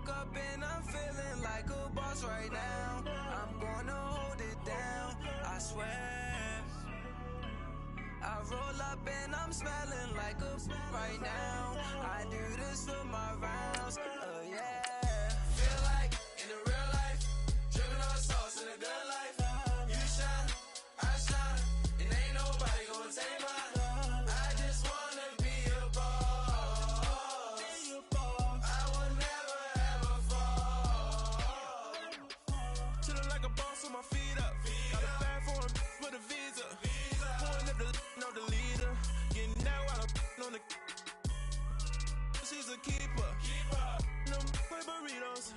woke up and I'm feeling like a boss right now. I'm gonna hold it down, I swear. I roll up and I'm smelling like a right now. I do this for my rounds, yeah. Feel like in the real life, dripping on sauce in a good life. You shine, I shine, and ain't nobody gonna take mine. I just wanna be a boss. I will never ever fall. Chillin' like a boss with my feet up. Got a bag for him with a visa. Pulling up the know the leader. Getting that while I'm on the. She's a keeper. No play burritos.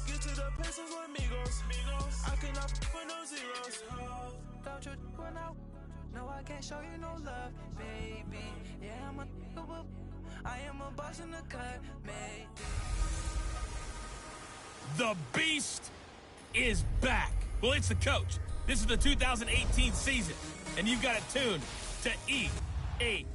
Get to the pesos with amigos. I cannot with no zeros. Don't you run out? No, I can't show you no love, baby. Yeah, I am a boss in the cut, mate. The Beast is back. Well, it's the coach. This is the 2018 season, and you've got it tuned to E8.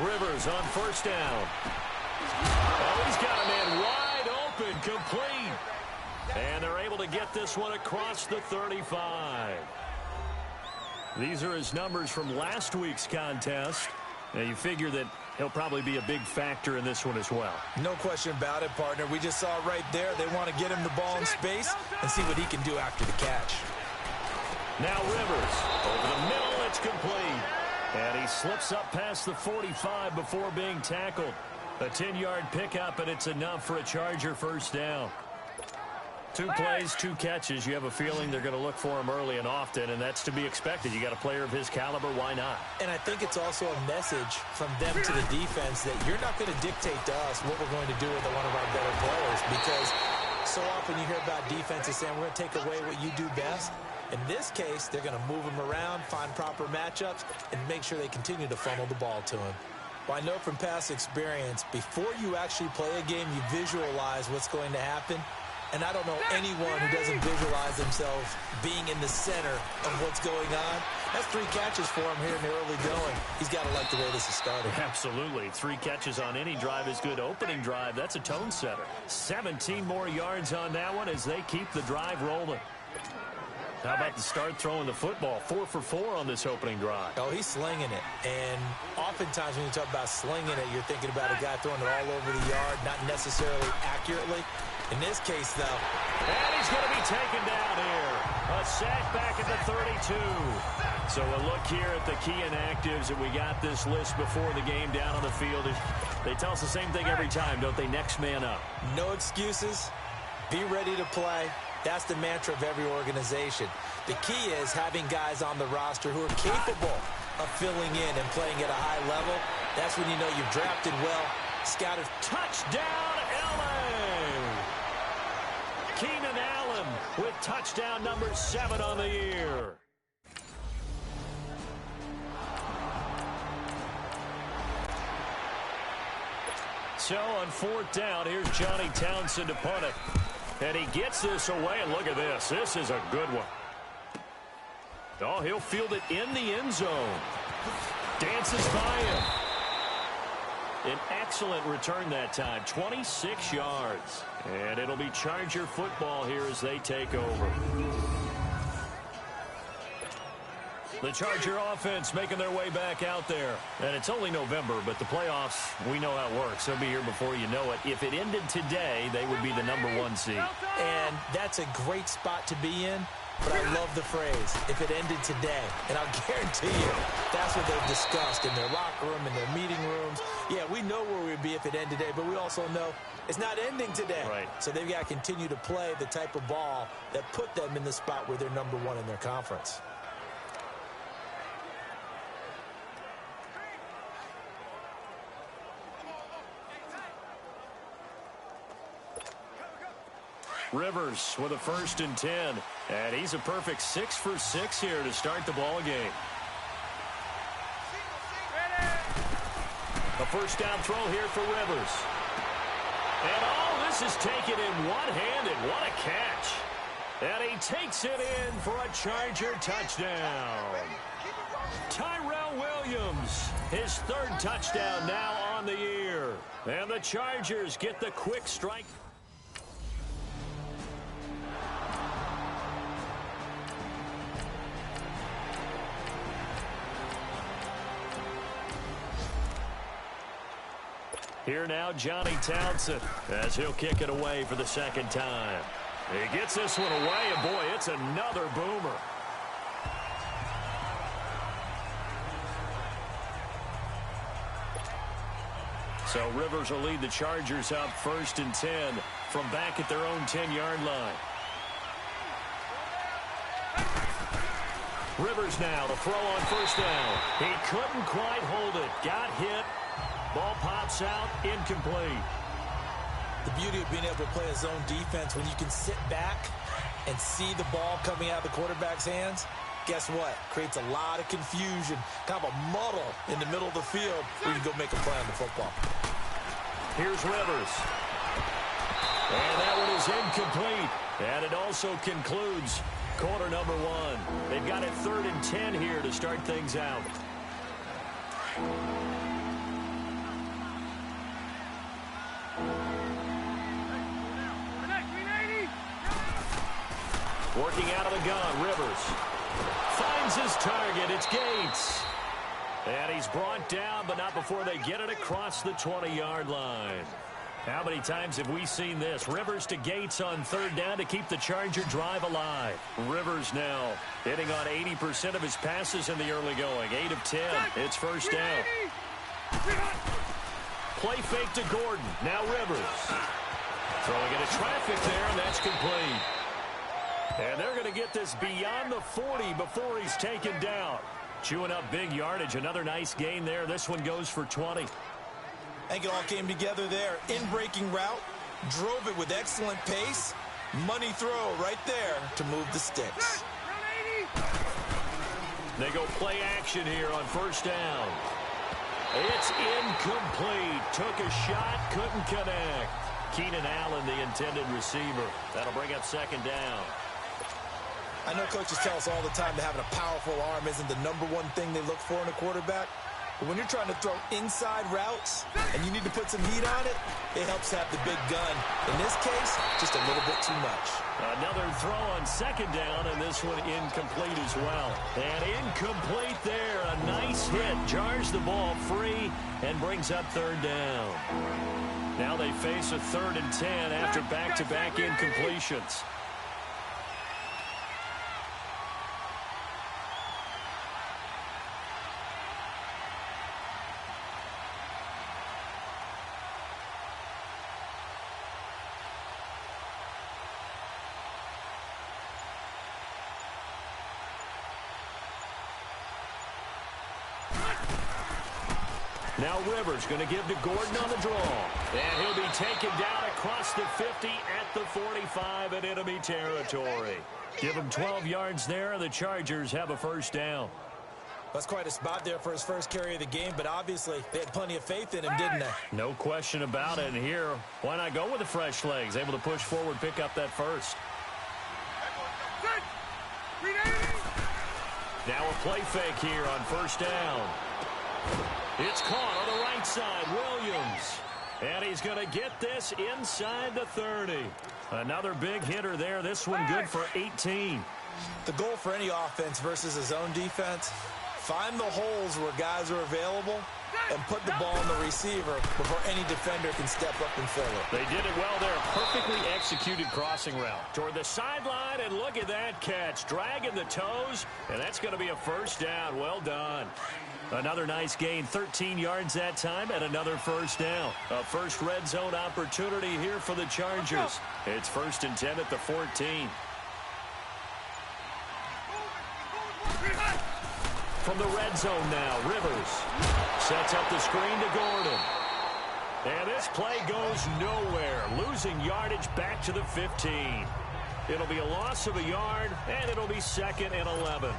Rivers on first down. Oh, he's got a man wide open, complete. And they're able to get this one across the 35. These are his numbers from last week's contest. Now, you figure that he'll probably be a big factor in this one as well. No question about it, partner. We just saw right there. They want to get him the ball in space and see what he can do after the catch. Now Rivers, over the middle, it's complete. And he slips up past the 45 before being tackled. A 10-yard pickup, and it's enough for a Charger first down. 2 plays, 2 catches. You have a feeling they're going to look for him early and often, and that's to be expected. You got a player of his caliber, why not? And I think it's also a message from them to the defense that you're not going to dictate to us what we're going to do with one of our better players, because so often you hear about defenses saying we're going to take away what you do best. In this case, they're going to move him around, find proper matchups, and make sure they continue to funnel the ball to him. Well, I know from past experience, before you actually play a game, you visualize what's going to happen. And I don't know anyone who doesn't visualize themselves being in the center of what's going on. That's 3 catches for him here in the early going. He's got to like the way this is started. Absolutely. 3 catches on any drive is good. Opening drive, that's a tone setter. 17 more yards on that one as they keep the drive rolling. How about the start throwing the football? 4 for 4 on this opening drive. Oh, he's slinging it. And oftentimes when you talk about slinging it, you're thinking about a guy throwing it all over the yard, not necessarily accurately. In this case, though. And he's going to be taken down here. A sack back at the 32. So a look here at the key inactives, and we got this list before the game down on the field. They tell us the same thing every time, don't they? Next man up. No excuses. Be ready to play. That's the mantra of every organization. The key is having guys on the roster who are capable of filling in and playing at a high level. That's when you know you've drafted well, scouted. Touchdown, LA! Keenan Allen with touchdown number 7 on the year. So on 4th down, here's Johnny Townsend to punt it. And he gets this away, and look at this. This is a good one. Oh, he'll field it in the end zone. Dances by him. An excellent return that time, 26 yards. And it'll be Charger football here as they take over. The Charger offense making their way back out there. And it's only November, but the playoffs, we know how it works. They'll be here before you know it. If it ended today, they would be the #1 seed. And that's a great spot to be in but I love the phrase, if it ended today. And I'll guarantee you, that's what they've discussed in their locker room, in their meeting rooms. Yeah, we know where we'd be if it ended today, but we also know it's not ending today. Right. So they've got to continue to play the type of ball that put them in the spot where they're number one in their conference. Rivers with a 1st and 10. And he's a perfect 6 for 6 here to start the ball game. A first down throw here for Rivers. And all this is taken in one-handed. What a catch. And he takes it in for a Charger touchdown. Tyrell Williams, his 3rd touchdown now on the year. And the Chargers get the quick strike. Here now, Johnny Townsend, as he'll kick it away for the 2nd time. He gets this one away, and boy, it's another boomer. So Rivers will lead the Chargers out 1st and 10 from back at their own 10-yard line. Rivers now to throw on 1st down. He couldn't quite hold it. Got hit. Ball pops out, incomplete. The beauty of being able to play a zone defense when you can sit back and see the ball coming out of the quarterback's hands, guess what? Creates a lot of confusion, kind of a muddle in the middle of the field where you can go make a play on the football. Here's Rivers. And that one is incomplete. And it also concludes quarter number 1. They've got it 3rd and 10 here to start things out. Working out of the gun, Rivers finds his target. It's Gates. And he's brought down, but not before they get it across the 20-yard line. How many times have we seen this? Rivers to Gates on 3rd down to keep the Charger drive alive. Rivers now hitting on 80% of his passes in the early going. 8 of 10. It's 1st down. Play fake to Gordon. Now Rivers. Throwing into traffic there, and that's complete. And they're going to get this beyond the 40 before he's taken down. Chewing up big yardage. Another nice gain there. This one goes for 20. I think it all came together there. In-breaking route. Drove it with excellent pace. Money throw right there to move the sticks. They go play action here on 1st down. It's incomplete. Took a shot. Couldn't connect. Keenan Allen, the intended receiver. That'll bring up 2nd down. I know coaches tell us all the time that having a powerful arm isn't the number one thing they look for in a quarterback. But when you're trying to throw inside routes and you need to put some heat on it, it helps have the big gun. In this case, just a little bit too much. Another throw on 2nd down, and this one incomplete as well. And incomplete there. A nice hit. Jars the ball free and brings up 3rd down. Now they face a 3rd and 10 after back-to-back incompletions. Now Rivers going to give to Gordon on the draw. And he'll be taken down across the 50 at the 45 in enemy territory. Give him 12 yards there, and the Chargers have a 1st down. That's quite a spot there for his first carry of the game, but obviously they had plenty of faith in him, didn't they? No question about it. And here, why not go with the fresh legs? Able to push forward, pick up that 1st. Now a play fake here on 1st down. It's caught on the right side, Williams. And he's going to get this inside the 30. Another big hitter there. This one good for 18. The goal for any offense versus a zone defense, Find the holes where guys are available and put the ball on the receiver before any defender can step up and fill it. They did it well there. Perfectly executed crossing route. Toward the sideline, and look at that catch. Dragging the toes, and that's going to be a first down. Well done. Another nice gain, 13 yards that time, and another first down. A first red zone opportunity here for the Chargers. It's 1st and 10 at the 14. From the red zone now, Rivers sets up the screen to Gordon. And this play goes nowhere, losing yardage back to the 15. It'll be a loss of a yard, and it'll be 2nd and 11.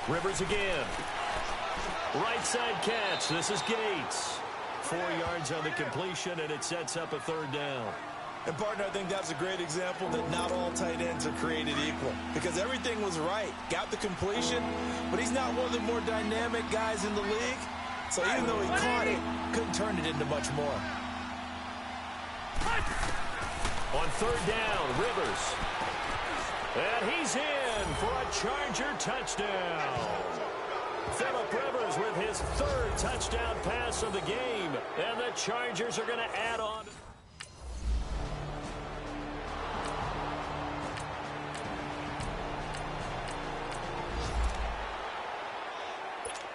Rivers again. Right side catch. This is Gates. 4 yards on the completion, and it sets up a 3rd down. And, partner, I think that's a great example that not all tight ends are created equal. Because everything was right. Got the completion, but he's not one of the more dynamic guys in the league. So even though he caught it, couldn't turn it into much more. On 3rd down, Rivers. And he's in for a Charger touchdown. Phillip Rivers with his 3rd touchdown pass of the game. And the Chargers are going to add on.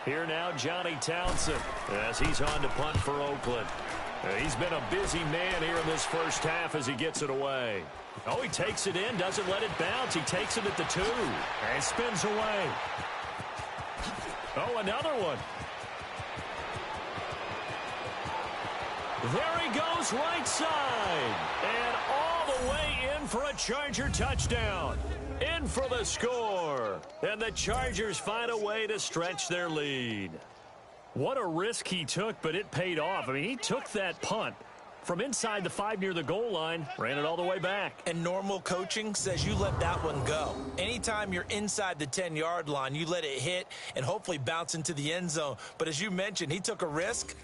Here now, Johnny Townsend, as he's on to punt for Oakland. He's been a busy man here in this first half as he gets it away. Oh, he takes it in, doesn't let it bounce. He takes it at the 2 and spins away. Oh, another one. There he goes, right side. And all the way in for a Charger touchdown. In for the score. And the Chargers find a way to stretch their lead. What a risk he took, but it paid off. I mean, he took that punt from inside the 5 near the goal line, ran it all the way back. And normal coaching says you let that one go. Anytime you're inside the 10-yard line, you let it hit and hopefully bounce into the end zone. But as you mentioned, he took a risk.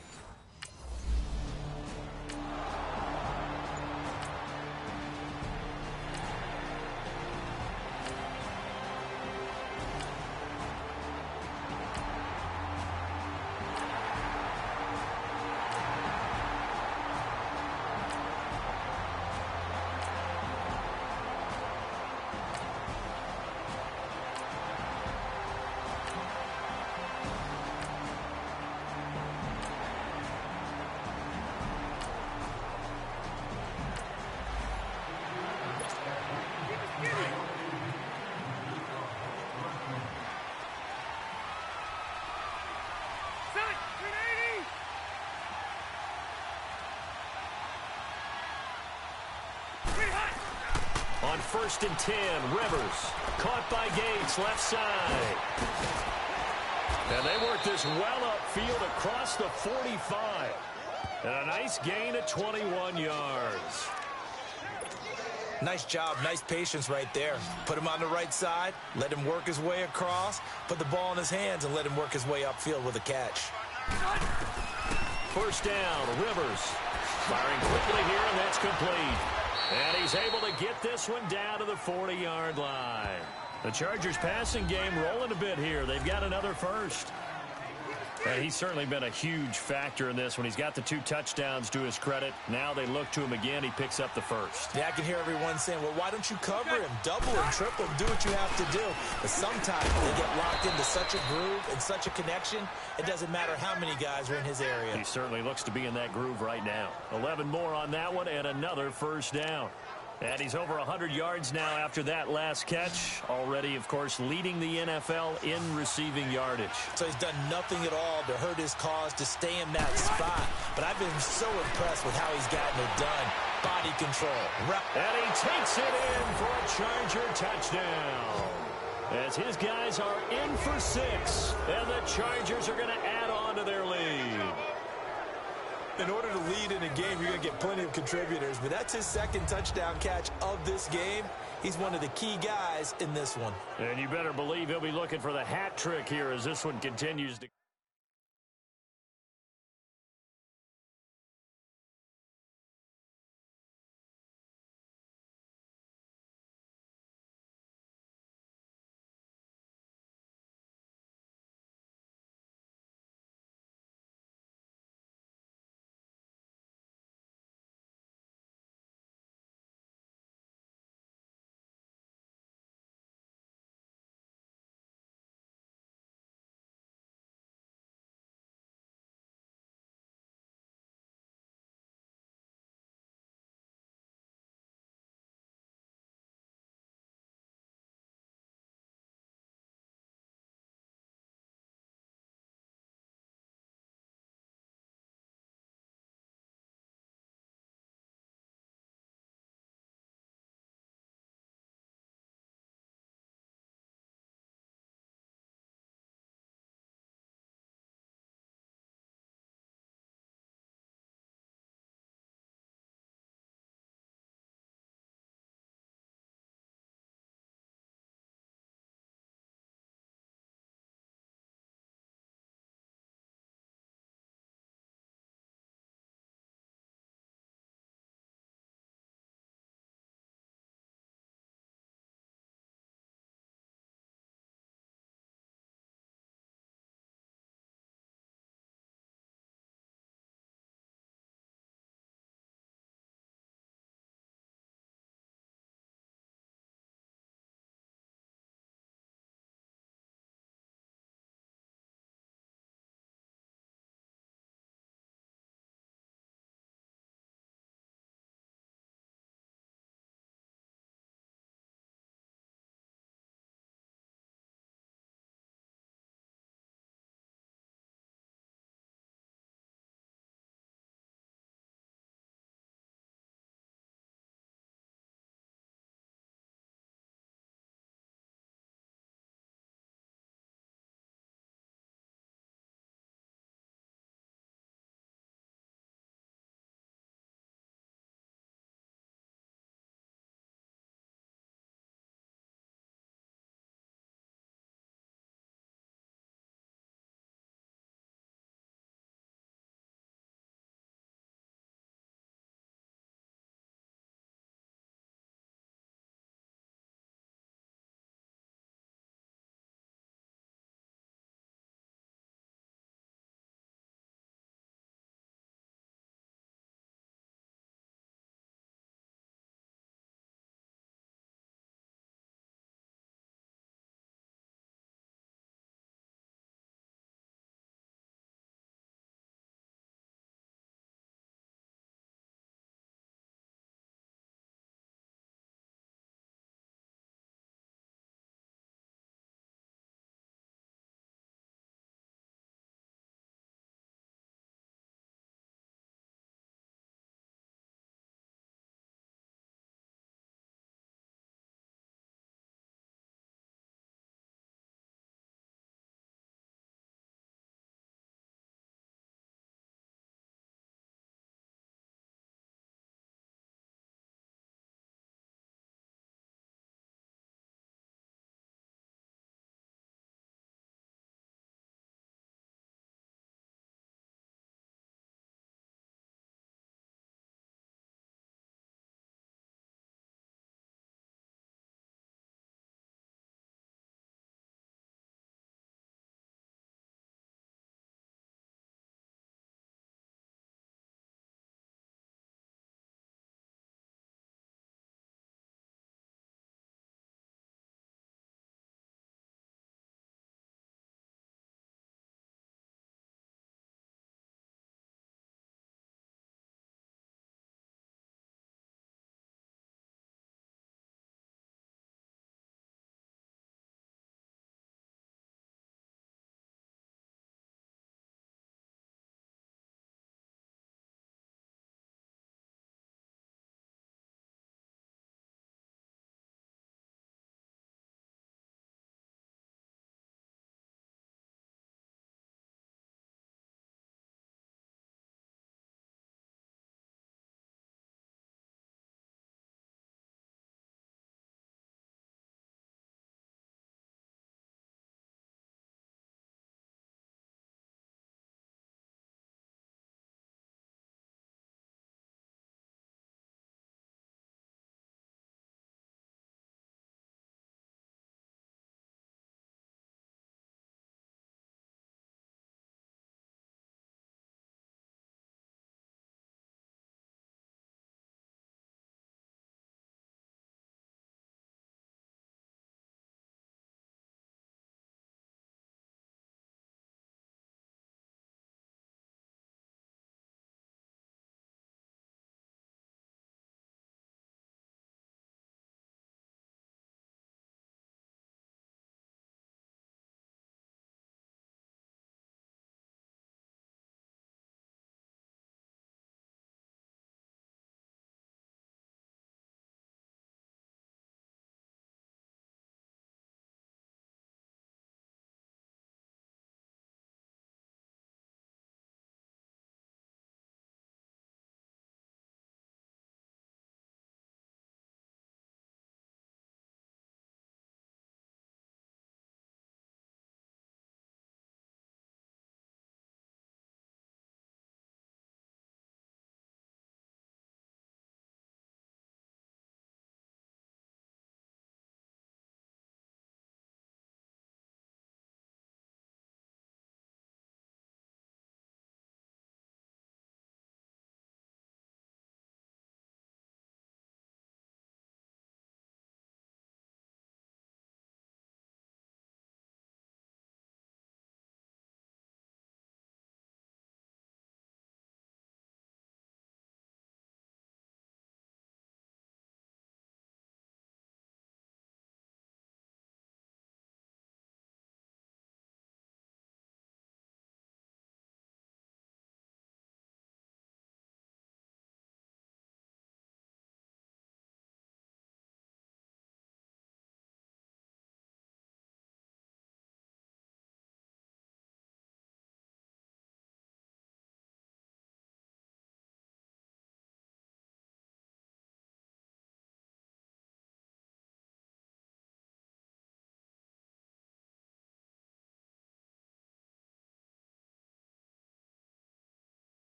On 1st and 10, Rivers caught by Gates, left side. And they work this well upfield across the 45. And a nice gain of 21 yards. Nice job, nice patience right there. Put him on the right side, let him work his way across, put the ball in his hands, and let him work his way upfield with a catch. 1st down, Rivers firing quickly here, and that's complete. And he's able to get this one down to the 40-yard line. The Chargers passing game rolling a bit here. They've got another first. And he's certainly been a huge factor in this when he's got the 2 touchdowns to his credit. Now they look to him again. He picks up the first. Yeah, I can hear everyone saying, well, why don't you cover him? Double him, triple him, do what you have to do. But sometimes they get locked into such a groove and such a connection, it doesn't matter how many guys are in his area. He certainly looks to be in that groove right now. 11 more on that one and another first down. And he's over 100 yards now after that last catch. Already, of course, leading the NFL in receiving yardage. So he's done nothing at all to hurt his cause, to stay in that spot. But I've been so impressed with how he's gotten it done. Body control. And he takes it in for a Charger touchdown. As his guys are in for 6. And the Chargers are going to add on to their lead. In order to lead in a game, you're going to get plenty of contributors. But that's his 2nd touchdown catch of this game. He's one of the key guys in this one. And you better believe he'll be looking for the hat trick here as this one continues to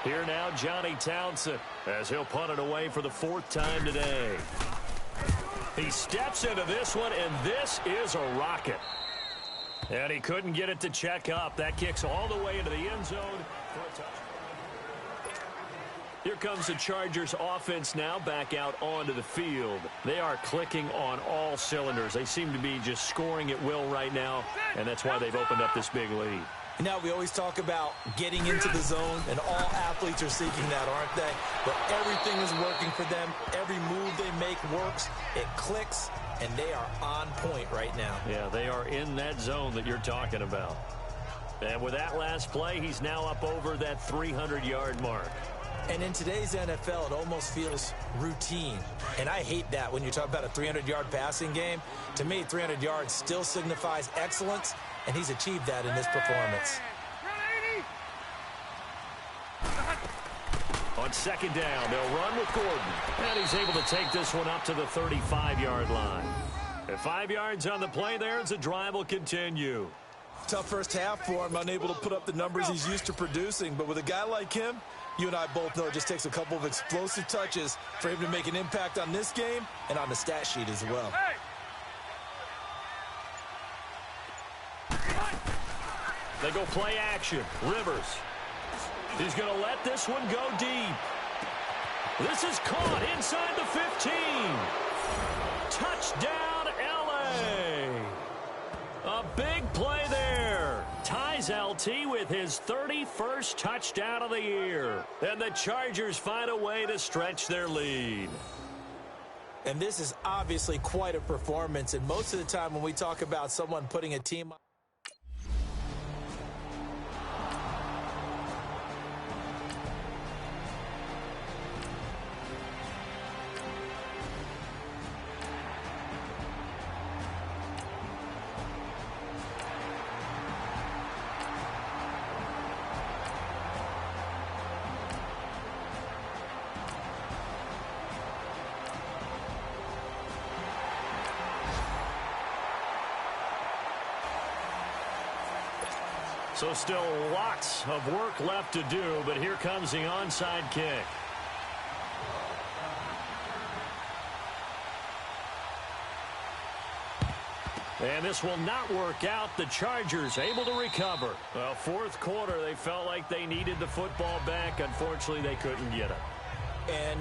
Here now, Johnny Townsend, as he'll punt it away for the 4th time today. He steps into this one, and this is a rocket. And he couldn't get it to check up. That kicks all the way into the end zone for a touchdown. Here comes the Chargers offense now back out onto the field. They are clicking on all cylinders. They seem to be just scoring at will right now, and that's why they've opened up this big lead. Now, we always talk about getting into the zone, and all athletes are seeking that, aren't they? But everything is working for them. Every move they make works. It clicks, and they are on point right now. Yeah, they are in that zone that you're talking about. And with that last play, he's now up over that 300-yard mark. And in today's NFL, it almost feels routine. And I hate that when you talk about a 300-yard passing game. To me, 300 yards still signifies excellence, and he's achieved that in this performance. On 2nd down, they'll run with Gordon. And he's able to take this one up to the 35-yard line. At 5 yards on the play there, as the drive will continue. Tough first half for him, unable to put up the numbers he's used to producing. But with a guy like him, you and I both know it just takes a couple of explosive touches for him to make an impact on this game and on the stat sheet as well. They go play action. Rivers. He's going to let this one go deep. This is caught inside the 15. Touchdown, L.A. A big play there. Ties LT with his 31st touchdown of the year. And the Chargers find a way to stretch their lead. And this is obviously quite a performance. And most of the time when we talk about someone putting a team on, so still lots of work left to do, but here comes the onside kick. And this will not work out. The Chargers able to recover. Well, 4th quarter, they felt like they needed the football back. Unfortunately, they couldn't get it. and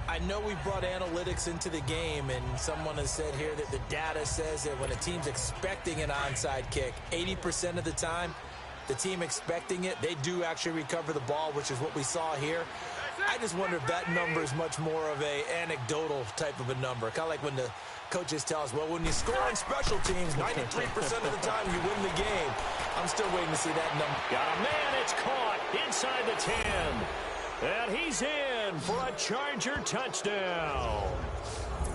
I know we brought analytics into the game, and someone has said here that the data says that when a team's expecting an onside kick, 80% of the time, the team expecting it, they do actually recover the ball, which is what we saw here. I just wonder if that number is much more of a anecdotal type of a number. Kind of like when the coaches tell us, well, when you score on special teams, 93% of the time you win the game. I'm still waiting to see that number. Got a man, it's caught inside the 10. And he's in for a Charger touchdown.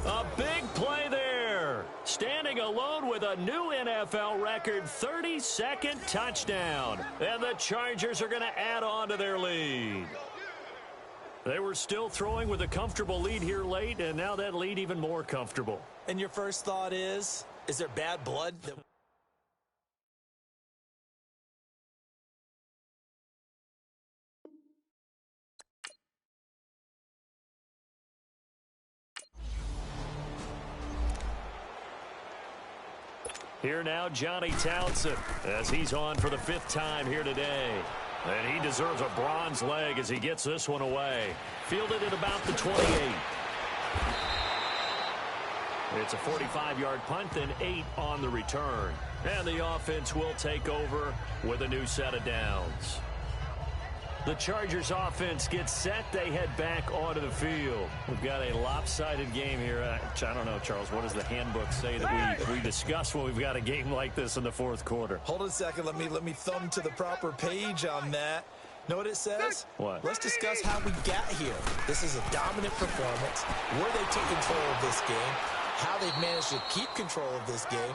A big play there. Standing alone with a new NFL record 32nd touchdown. And the Chargers are going to add on to their lead. They were still throwing with a comfortable lead here late, and now that lead even more comfortable. And your first thought is there bad blood? Here now, Johnny Townsend, as he's on for the 5th time here today. And he deserves a bronze leg as he gets this one away. Fielded at about the 28. It's a 45-yard punt, then 8 on the return. And the offense will take over with a new set of downs. The Chargers offense gets set. They head back onto the field. We've got a lopsided game here. I don't know, Charles, what does the handbook say that we discuss when we've got a game like this in the 4th quarter? Hold on a second. Let me thumb to the proper page on that. Know what it says? What? Let's discuss how we got here. This is a dominant performance, where they took control of this game, how they've managed to keep control of this game,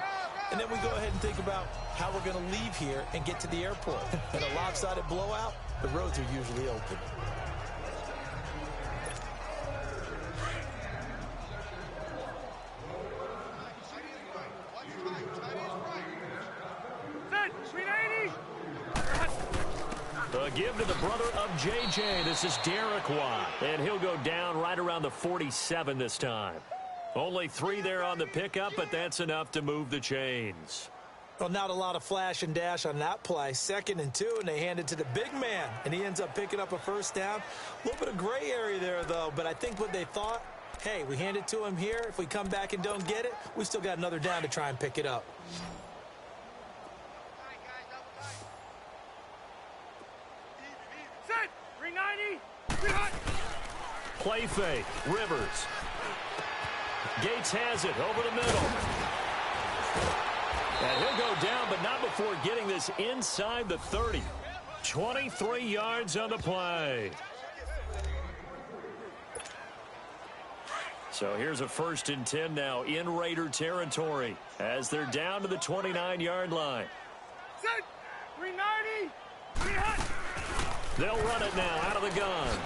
and then we go ahead and think about how we're going to leave here and get to the airport. In a lopsided blowout, the roads are usually open. The give to the brother of J.J. This is Derek Watt. And he'll go down right around the 47 this time. Only 3 there on the pickup, but that's enough to move the chains. Well, not a lot of flash and dash on that play. 2nd and 2, and they hand it to the big man. And he ends up picking up a first down. A little bit of gray area there, though. But I think what they thought, hey, we hand it to him here. If we come back and don't get it, we still got another down to try and pick it up. Play fake. Rivers. Gates has it over the middle. And he'll go down, but not before getting this inside the 30. 23 yards on the play. So here's a 1st and 10 now in Raider territory as they're down to the 29-yard line. Set. 390. 300. They'll run it now out of the gun.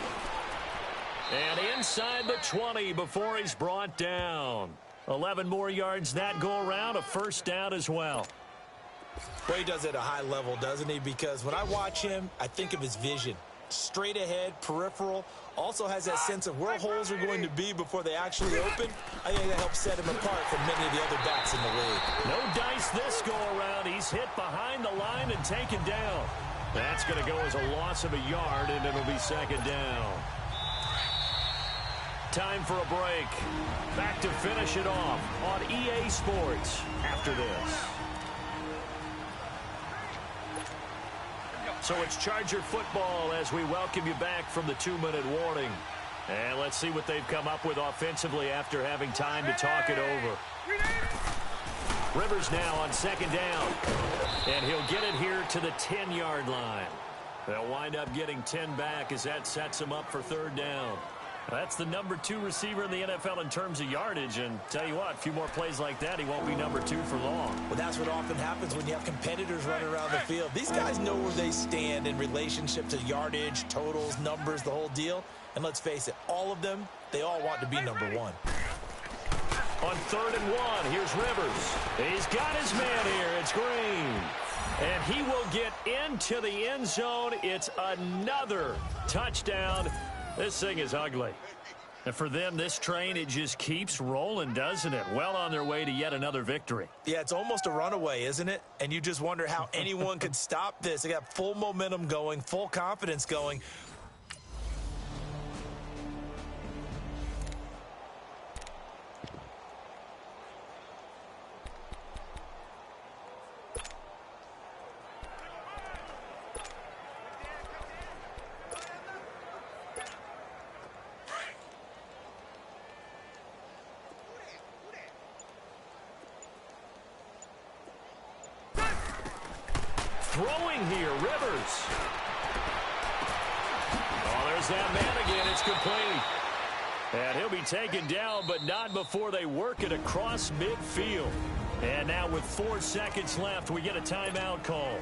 And inside the 20 before he's brought down. 11 more yards that go around, a first down as well. Well, he does it at a high level, doesn't he? Because when I watch him, I think of his vision. Straight ahead, peripheral, also has that sense of where holes are going to be before they actually open. I think that helps set him apart from many of the other backs in the league. No dice this go around. He's hit behind the line and taken down. That's going to go as a loss of a yard, and it'll be 2nd down. Time for a break. Back to finish it off on EA Sports after this. So it's Charger football as we welcome you back from the 2-minute warning. And let's see what they've come up with offensively after having time to talk it over. Rivers now on 2nd down. And he'll get it here to the 10-yard line. They'll wind up getting 10 back as that sets him up for 3rd down. That's the number 2 receiver in the NFL in terms of yardage. And tell you what, a few more plays like that, he won't be number 2 for long. Well, that's what often happens when you have competitors running around the field. These guys know where they stand in relationship to yardage, totals, numbers, the whole deal. And let's face it, all of them, they all want to be number 1. On 3rd and 1, here's Rivers. He's got his man here. It's Green. And he will get into the end zone. It's another touchdown. This thing is ugly. And for them, this train, it just keeps rolling, doesn't it? Well on their way to yet another victory. Yeah, it's almost a runaway, isn't it? And you just wonder how anyone could stop this. They got full momentum going, full confidence going. Throwing here, Rivers. Oh, there's that man again. It's complete. And he'll be taken down, but not before they work it across midfield. And now with 4 seconds left, we get a timeout call.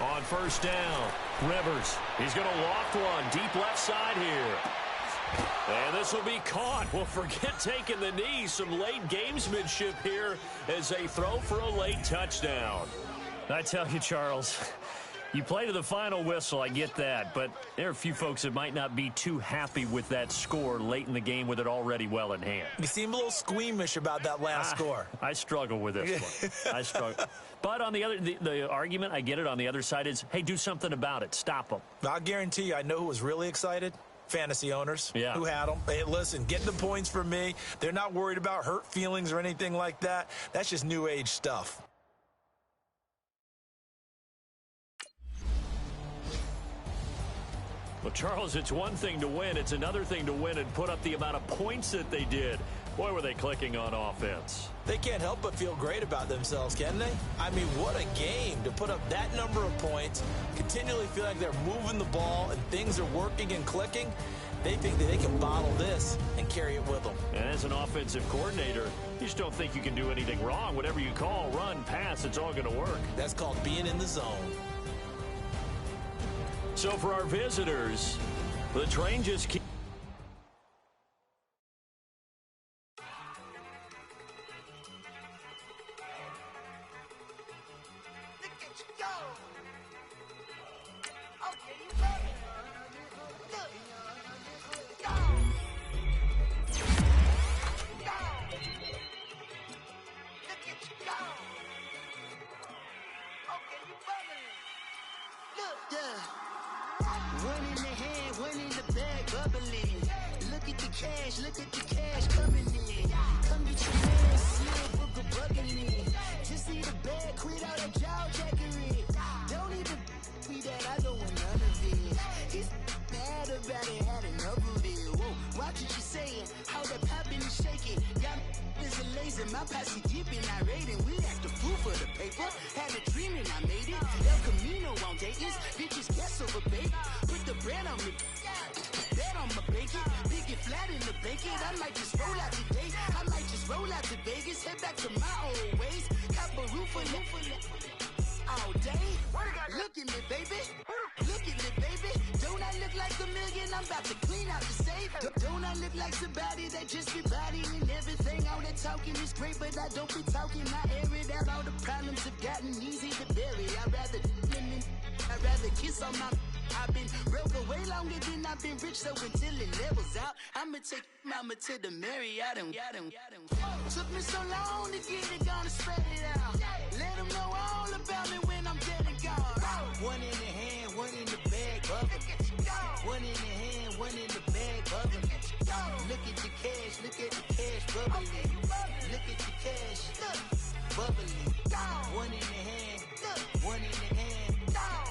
On 1st down, Rivers. He's going to loft one deep left side here. And this will be caught. Well, forget taking the knee. Some late gamesmanship here as they throw for a late touchdown. I tell you, Charles, you play to the final whistle, I get that. But there are a few folks that might not be too happy with that score late in the game with it already well in hand. You seem a little squeamish about that last score. I struggle with this one. I struggle. But on the other, the argument, I get it, on the other side is, hey, do something about it. Stop them. I'll guarantee you, I know who was really excited. Fantasy owners who had them. Hey, listen, get the points for me. They're not worried about hurt feelings or anything like that. That's just new age stuff. Well, Charles, it's one thing to win. It's another thing to win and put up the amount of points that they did. Boy, were they clicking on offense. They can't help but feel great about themselves, can they? I mean, what a game to put up that number of points, continually feel like they're moving the ball and things are working and clicking. They think that they can bottle this and carry it with them. And as an offensive coordinator, you just don't think you can do anything wrong. Whatever you call, run, pass, it's all going to work. That's called being in the zone. So for our visitors, the train just keeps... at the cash, look at the cash coming in. Come get your man, seal, book a bucket in. Just need a bag, quit all that jaw jackery. Don't even be that, I don't want none of it. He's mad about it, had enough of it. Whoa, watch what you saying, how that poppin' and shaking. Y'all is a lazy, my posse dipping, I raiding. We act a fool for the paper, had a dream and I made it. El Camino on Dayton's, bitches guess over bait. Put the bread on me, bet on my bacon. Big it flat in the bacon, I might just roll out today. I might just roll out to Vegas, head back to my old ways. Have a roof for all day. Look at me, baby. Look at me, baby. Don't I look like a million? I'm about to clean out the safe. Don't I look like somebody that just be bodying everything? All that talking is great, but I don't be talking. I air it out. All the problems have gotten easy to bury. I'd rather kiss on my. I've been broke way longer than I've been rich, so until it levels out, I'ma take mama to the Marriott and took me so long to get it, gonna spread it out. Let them know all about me when I'm dead and gone. One in the hand, one in the bag, bubble. One in the hand, one in the bag, bubble. Look at the cash, look at the cash bubbling. Look at the cash, bubbling. One in the hand, one in the hand,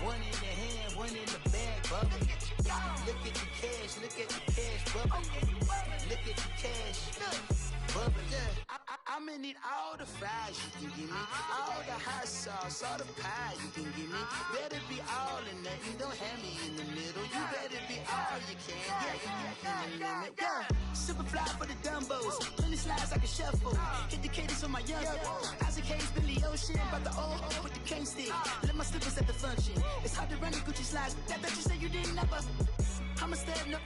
one in the hand, one in the bag, bubbling. Look at the cash, look at the cash bubbling. Look at the cash, bubbling. I'ma need all the fries you can give me, all the hot sauce, all the pie you can give me. Better be all or nothing, don't have me in the middle. You better be all you can, yeah, in the limit, yeah. Super fly for the Dumbos, 20 slides like a shuffle. Hit the cadence on my young Isaac Hayes, Billy Ocean, about the old with the cane stick. Let my slippers at the function. It's hard to run the Gucci slides. That bet you say you didn't never. I'ma step no.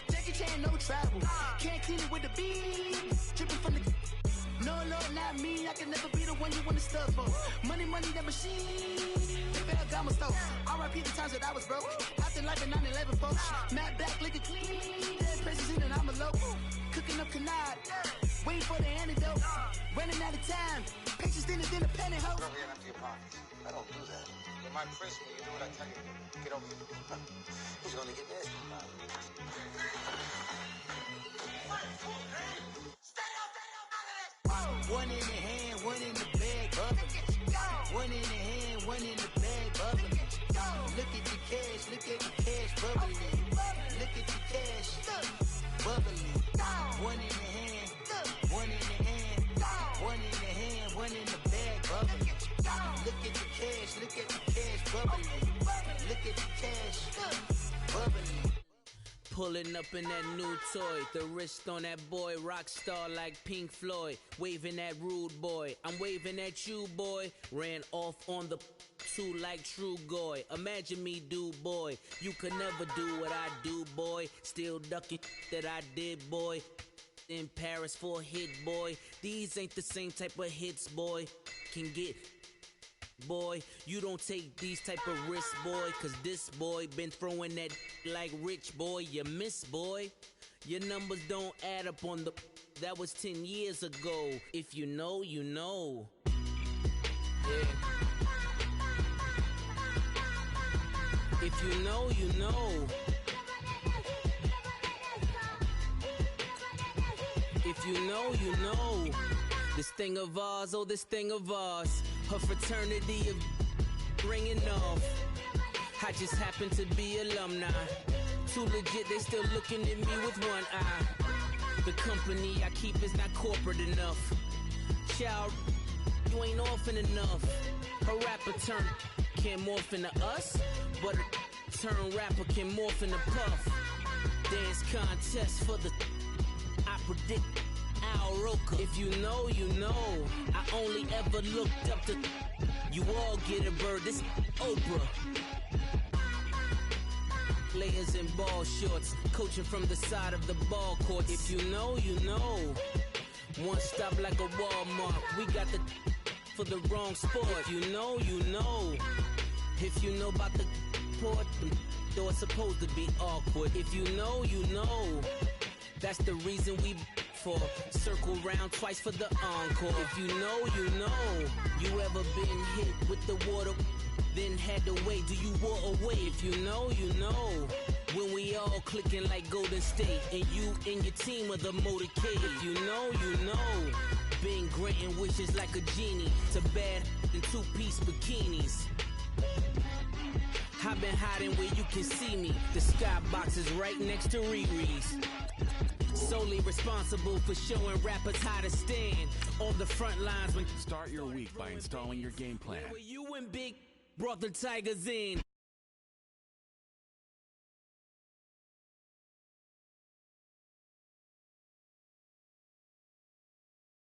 Jackie Chan, no travel. Can't clean it with the beat. Dripping from the. No, Lord, not me. I can never be the one you wanna stuff for. Money, that machine. The Ferragamo store. R.I.P. the times that I was broke. After life in 9/11, folks. Matte black, liquor clean. Dead presents in and I'm a local. Cooking up canard. Waiting for the antidote. Running out of time. Patience thinner than a penny hoe. Over here, empty your pockets. I don't do that. You might press me. You do what I tell you. Get over here. Who's gonna get nasty? One in the hand, one in the bag, bubbling. One in the hand, one in the bag, bubbling. Look at the cash, look at the cash bubbling. Look at the cash, bubbling. One in the hand, one in the hand, one in the hand, one in the bag, bubbling. Look at the cash, look at the cash bubbling. Look at the cash, bubbling. Pulling up in that new toy, the wrist on that boy, rock star like Pink Floyd, waving at rude boy, I'm waving at you boy, ran off on the two like True Goy, imagine me do boy, you could never do what I do boy, still ducking that I did boy, in Paris for a hit boy, these ain't the same type of hits boy, can get boy, you don't take these type of risks, boy, cause this boy been throwing that like rich boy, you miss, boy. Your numbers don't add up on the, that was 10 years ago. If you know, you know. Yeah. If you know, you know. If you know, you know. This thing of ours, oh, this thing of ours. Her fraternity of ringing off. I just happen to be alumni. Too legit, they still looking at me with one eye. The company I keep is not corporate enough. Child, you ain't orphan enough. A rapper turn can morph into us, but a turn rapper can morph into Puff. Dance contest for the, I predict Al Roker. If you know, you know. I only ever looked up to, you all get a bird, this Oprah. Layers in ball shorts, coaching from the side of the ball court. If you know, you know. One stop like a Walmart. We got the for the wrong sport. If you know, you know. If you know about the port, the door's supposed to be awkward. If you know, you know. That's the reason we for circle round twice for the encore. If you know, you know. You ever been hit with the water, then had to wait? Do you walk away? If you know, you know. When we all clicking like Golden State, and you and your team are the motorcade. If you know, you know. Been granting wishes like a genie to bad in two-piece bikinis. I've been hiding where you can see me. The skybox is right next to Riri's. Solely responsible for showing rappers how to stand on the front lines when Start your week by installing your game plan. where you and Big brought the Tigers in.